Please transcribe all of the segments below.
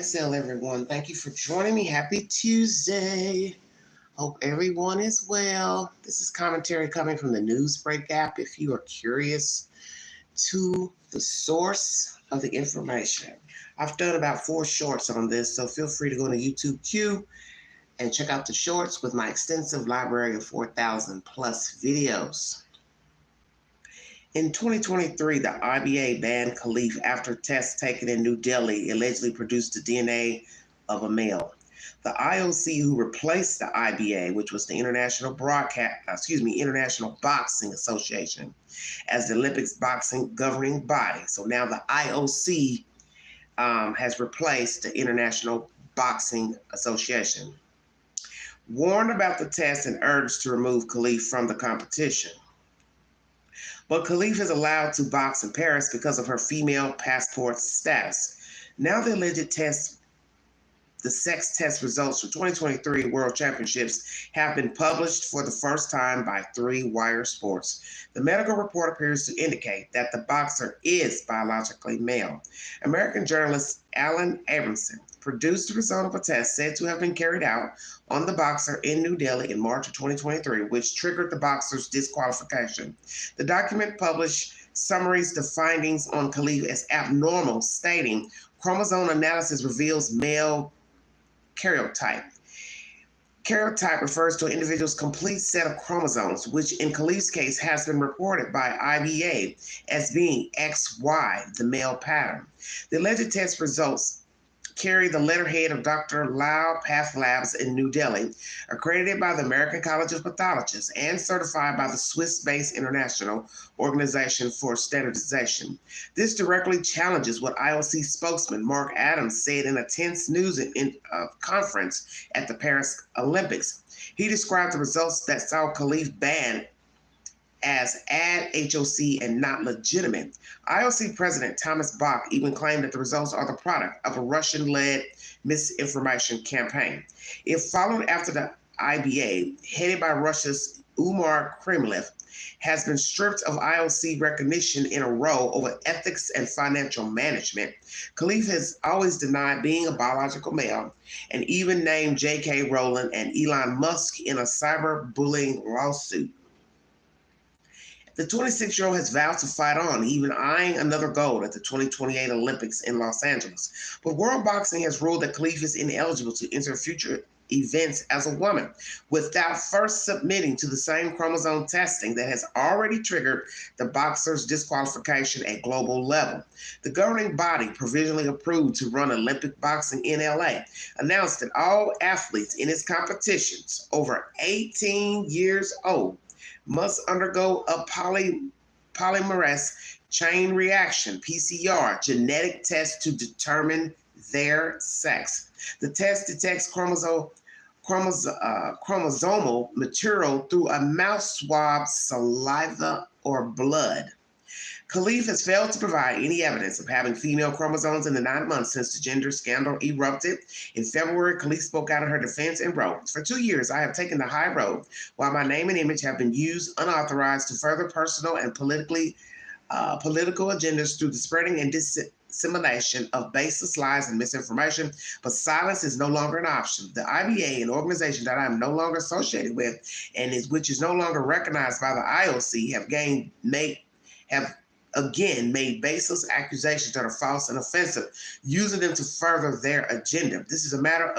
Excel, everyone. Thank you for joining me. Happy Tuesday. Hope everyone is well. This is commentary coming from the Newsbreak app. If you are curious to the source of the information, I've done about 4 shorts on this, so feel free to go to YouTube Q and check out the shorts with my extensive library of 4,000 plus videos. In 2023, the IBA banned KHELIF after tests taken in New Delhi allegedly produced the DNA of a male. The IOC, who replaced the IBA, which was the International Boxing Association, as the Olympics boxing governing body. So now the IOC has replaced the International Boxing Association, warned about the test and urged to remove KHELIF from the competition. But KHELIF is allowed to box in Paris because of her female passport status. Now the alleged sex test results for 2023 World Championships have been published for the first time by 3 Wire Sports. The medical report appears to indicate that the boxer is biologically male. American journalist Alan Abramson produced the result of a test said to have been carried out on the boxer in New Delhi in March of 2023, which triggered the boxer's disqualification. The document published summaries the findings on KHELIF as abnormal, stating chromosome analysis reveals male karyotype. Karyotype refers to an individual's complete set of chromosomes, which in KHELIF's case has been reported by IBA as being XY, the male pattern. The alleged test results carry the letterhead of Dr. Lal Path Labs in New Delhi, accredited by the American College of Pathologists and certified by the Swiss-based International Organization for Standardization. This directly challenges what IOC spokesman Mark Adams said in a tense news conference at the Paris Olympics. He described the results that saw KHELIF banned as ad HOC and not legitimate. IOC President Thomas Bach even claimed that the results are the product of a Russian-led misinformation campaign. It followed after the IBA, headed by Russia's Umar Kremlin, has been stripped of IOC recognition in a row over ethics and financial management. KHELIF has always denied being a biological male and even named J.K. Rowling and Elon Musk in a cyberbullying lawsuit. The 26-year-old has vowed to fight on, even eyeing another gold at the 2028 Olympics in Los Angeles. But World Boxing has ruled that KHELIF is ineligible to enter future events as a woman without first submitting to the same chromosome testing that has already triggered the boxer's disqualification at global level. The governing body, provisionally approved to run Olympic boxing in LA, announced that all athletes in its competitions over 18 years old must undergo a polymerase chain reaction, PCR, genetic test to determine their sex. The test detects chromosomal material through a mouth swab, saliva, or blood. KHELIF has failed to provide any evidence of having female chromosomes in the 9 months since the gender scandal erupted. In February, KHELIF spoke out in her defense and wrote, "For 2 years, I have taken the high road, while my name and image have been used unauthorized to further personal and political agendas through the spreading and dissemination of baseless lies and misinformation, but silence is no longer an option. The IBA, an organization that I am no longer associated with and which is no longer recognized by the IOC, have again made baseless accusations that are false and offensive, using them to further their agenda. This is a matter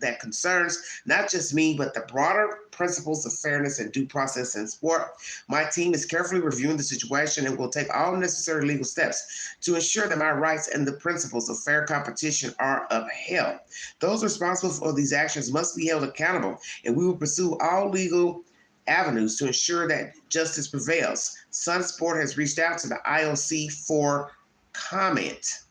that concerns not just me, but the broader principles of fairness and due process in sport. My team is carefully reviewing the situation and will take all necessary legal steps to ensure that my rights and the principles of fair competition are upheld. Those responsible for these actions must be held accountable, and we will pursue all legal avenues to ensure that justice prevails. Sun Sport has reached out to the IOC for comment."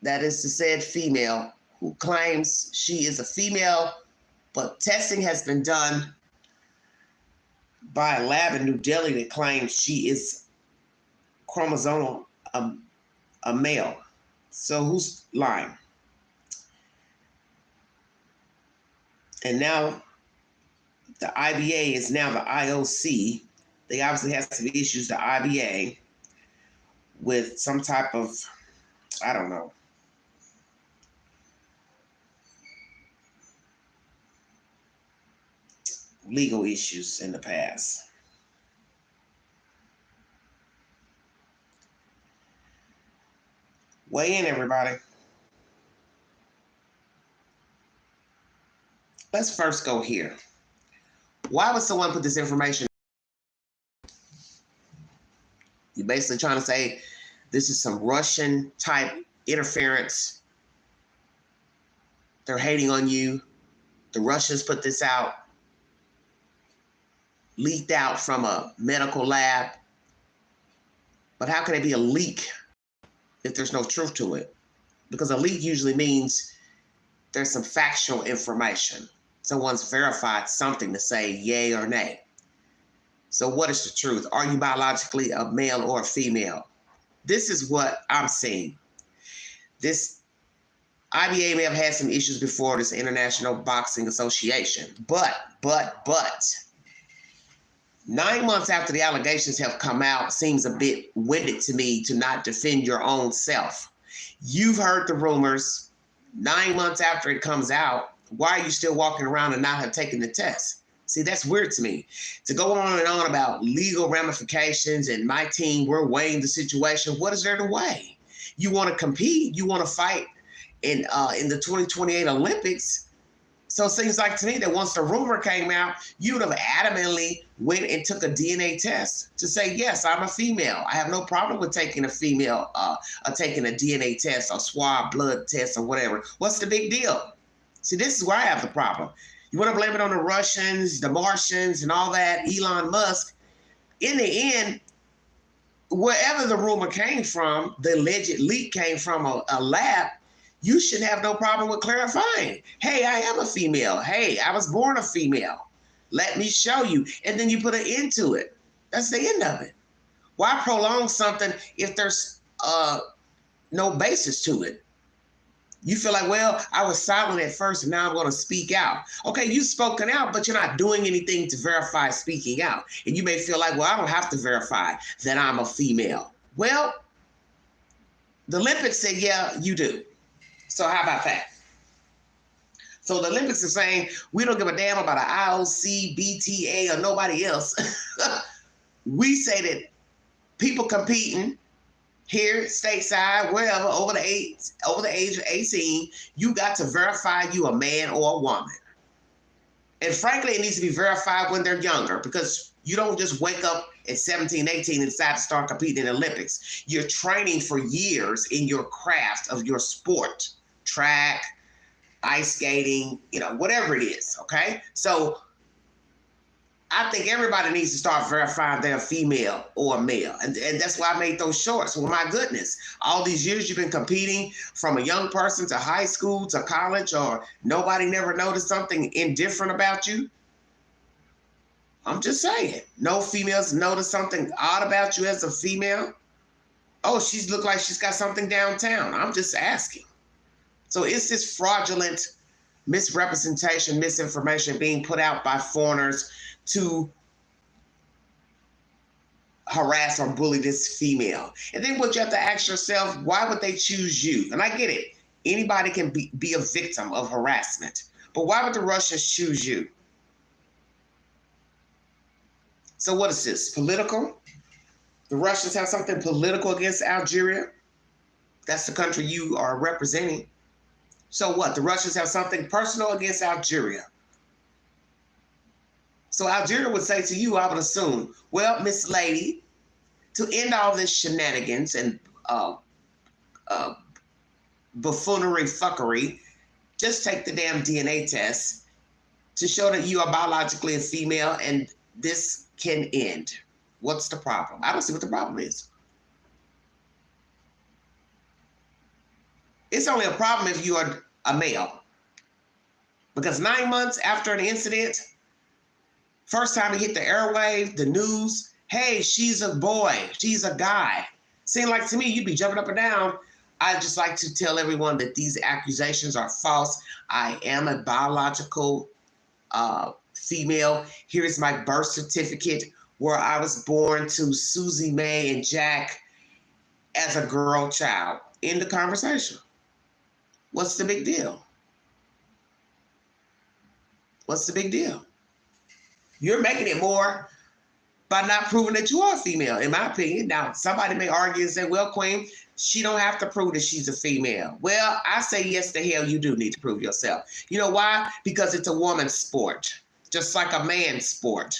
That is the said female who claims she is a female, but testing has been done by a lab in New Delhi that claims she is chromosomal a male. So who's lying? And now the IBA is now the IOC. They obviously have some issues, the IBA, with some type of, I don't know, legal issues in the past. Weigh in, everybody. Let's first go here. Why would someone put this information? You're basically trying to say this is some Russian type interference. They're hating on you. The Russians put this out, leaked out from a medical lab. But how can it be a leak if there's no truth to it? Because a leak usually means there's some factual information. Someone's verified something to say yay or nay. So what is the truth? Are you biologically a male or a female? This is what I'm seeing. This IBA may have had some issues before, this International Boxing Association. But 9 months after the allegations have come out seems a bit winded to me to not defend your own self. You've heard the rumors. 9 months after it comes out, why are you still walking around and not have taken the test? See, that's weird to me. To go on and on about legal ramifications and my team, we're weighing the situation. What is there to weigh? You want to compete. You want to fight in the 2028 Olympics. So it seems like to me that once the rumor came out, you would have adamantly went and took a DNA test to say, yes, I'm a female. I have no problem with taking a female, taking a DNA test, a swab blood test or whatever. What's the big deal? See, this is where I have the problem. You want to blame it on the Russians, the Martians, and all that, Elon Musk. In the end, wherever the rumor came from, the alleged leak came from a lab, you should have no problem with clarifying. Hey, I am a female. Hey, I was born a female. Let me show you. And then you put an end to it. That's the end of it. Why prolong something if there's no basis to it? You feel like, well, I was silent at first and now I'm going to speak out. Okay, you've spoken out, but you're not doing anything to verify speaking out. And you may feel like, well, I don't have to verify that I'm a female. Well, the Olympics said, yeah, you do. So how about that? So the Olympics are saying, we don't give a damn about an IOC, BTA, or nobody else. We say that people competing here, stateside, wherever, over the age of 18, you got to verify you a man or a woman. And frankly, it needs to be verified when they're younger, because you don't just wake up at 17, 18 and decide to start competing in the Olympics. You're training for years in your craft of your sport, track, ice skating, whatever it is, okay? So I think everybody needs to start verifying they're a female or a male. And that's why I made those shorts. Well, my goodness, all these years you've been competing from a young person to high school to college, or nobody never noticed something indifferent about you? I'm just saying. No females notice something odd about you as a female? Oh, she look like she's got something downtown. I'm just asking. So it's this fraudulent misrepresentation, misinformation being put out by foreigners to harass or bully this female. And then what you have to ask yourself, why would they choose you? And I get it. Anybody can be a victim of harassment. But why would the Russians choose you? So what is this? Political? The Russians have something political against Algeria? That's the country you are representing. So what? The Russians have something personal against Algeria. So Algeria would say to you, I would assume, well, Miss Lady, to end all this shenanigans and buffoonery fuckery, just take the damn DNA test to show that you are biologically a female and this can end. What's the problem? I don't see what the problem is. It's only a problem if you are a male. Because 9 months after an incident, first time it hit the airwave, the news, hey, she's a boy, she's a guy. Seemed like to me, you'd be jumping up and down. I'd just like to tell everyone that these accusations are false. I am a biological female. Here's my birth certificate where I was born to Susie Mae and Jack as a girl child. End the conversation. What's the big deal? What's the big deal? You're making it more by not proving that you are female, in my opinion. Now, somebody may argue and say, well, Queen, she don't have to prove that she's a female. Well, I say yes, the hell you do need to prove yourself. You know why? Because it's a woman's sport, just like a man's sport.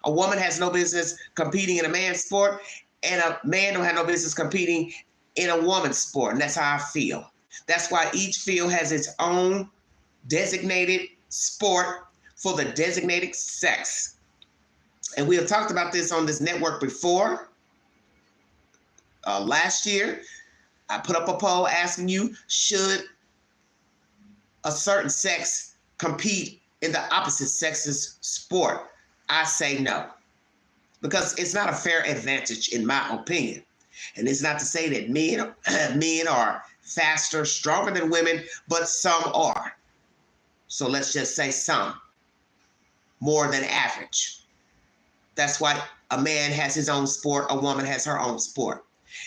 A woman has no business competing in a man's sport, and a man don't have no business competing in a woman's sport, and that's how I feel. That's why each field has its own designated sport for the designated sex. And we have talked about this on this network before. Last year, I put up a poll asking you, should a certain sex compete in the opposite sex's sport? I say no, because it's not a fair advantage in my opinion. And it's not to say that men are faster, stronger than women, but some are. So let's just say some, more than average. That's why a man has his own sport, a woman has her own sport.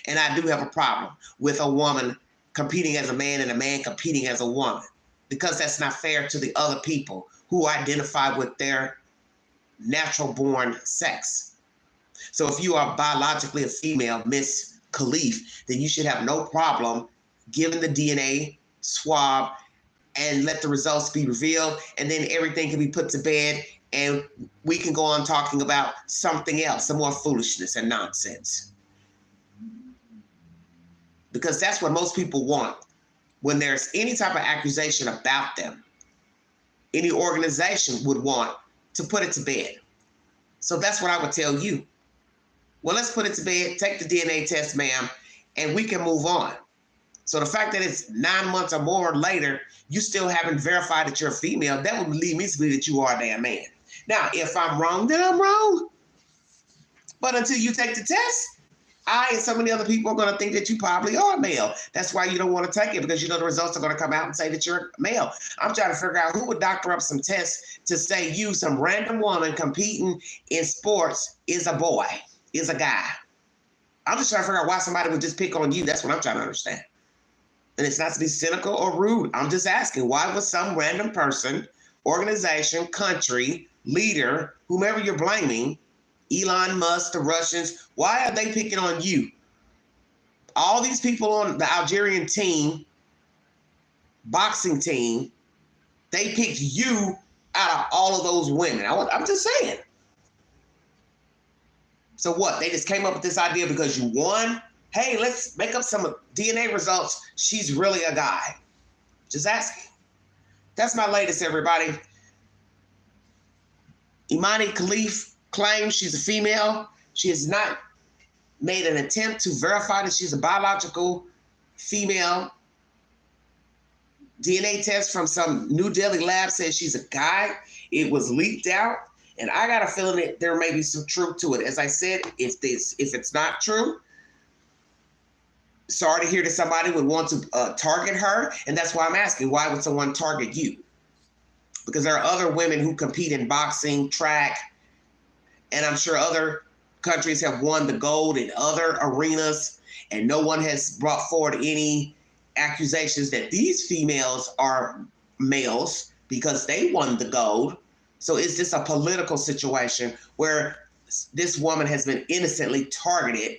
And I do have a problem with a woman competing as a man and a man competing as a woman, because that's not fair to the other people who identify with their natural born sex. So if you are biologically a female, Miss KHELIF, then you should have no problem giving the DNA swab and let the results be revealed, and then everything can be put to bed, and we can go on talking about something else, some more foolishness and nonsense. Because that's what most people want. When there's any type of accusation about them, any organization would want to put it to bed. So that's what I would tell you. Well, let's put it to bed, take the DNA test, ma'am, and we can move on. So the fact that it's 9 months or more later, you still haven't verified that you're a female, that would lead me to believe that you are a damn man. Now, if I'm wrong, then I'm wrong. But until you take the test, I and so many other people are going to think that you probably are male. That's why you don't want to take it, because you know the results are going to come out and say that you're male. I'm trying to figure out who would doctor up some tests to say you, some random woman competing in sports, is a boy, is a guy. I'm just trying to figure out why somebody would just pick on you. That's what I'm trying to understand. And it's not to be cynical or rude. I'm just asking, why would some random person, organization, country, leader, whomever you're blaming, Elon Musk, the Russians, why are they picking on you? All these people on the Algerian team, boxing team, they picked you out of all of those women. I'm just saying. So what? They just came up with this idea because you won? Hey, let's make up some DNA results. She's really a guy. Just asking. That's my latest, everybody. IMANE KHELIF claims she's a female. She has not made an attempt to verify that she's a biological female. DNA test from some New Delhi lab says she's a guy. It was leaked out, and I got a feeling that there may be some truth to it. As I said, if it's not true, sorry to hear that somebody would want to target her, and that's why I'm asking, why would someone target you? Because there are other women who compete in boxing, track, and I'm sure other countries have won the gold in other arenas, and no one has brought forward any accusations that these females are males because they won the gold. So is this a political situation where this woman has been innocently targeted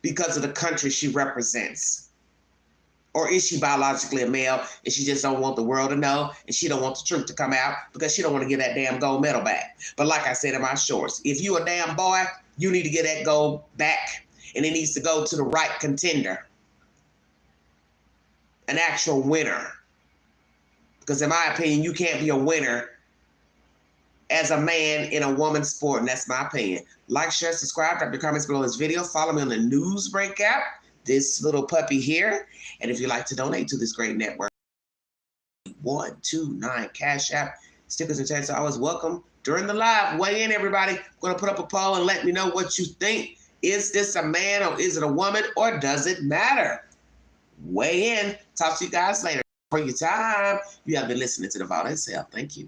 because of the country she represents? Or is she biologically a male and she just don't want the world to know, and she don't want the truth to come out because she don't want to get that damn gold medal back? But like I said in my shorts, if you a damn boy, you need to get that gold back, and it needs to go to the right contender, an actual winner. Because in my opinion, you can't be a winner as a man in a woman's sport, and that's my opinion. Like, share, subscribe, drop your comments below this video. Follow me on the news breakout, this little puppy here. And if you'd like to donate to this great network, 129 Cash App, stickers and chats are always welcome. During the live, weigh in, everybody. I'm going to put up a poll and let me know what you think. Is this a man or is it a woman, or does it matter? Weigh in. Talk to you guys later. For your time, you have been listening to The Vault Itself. Thank you.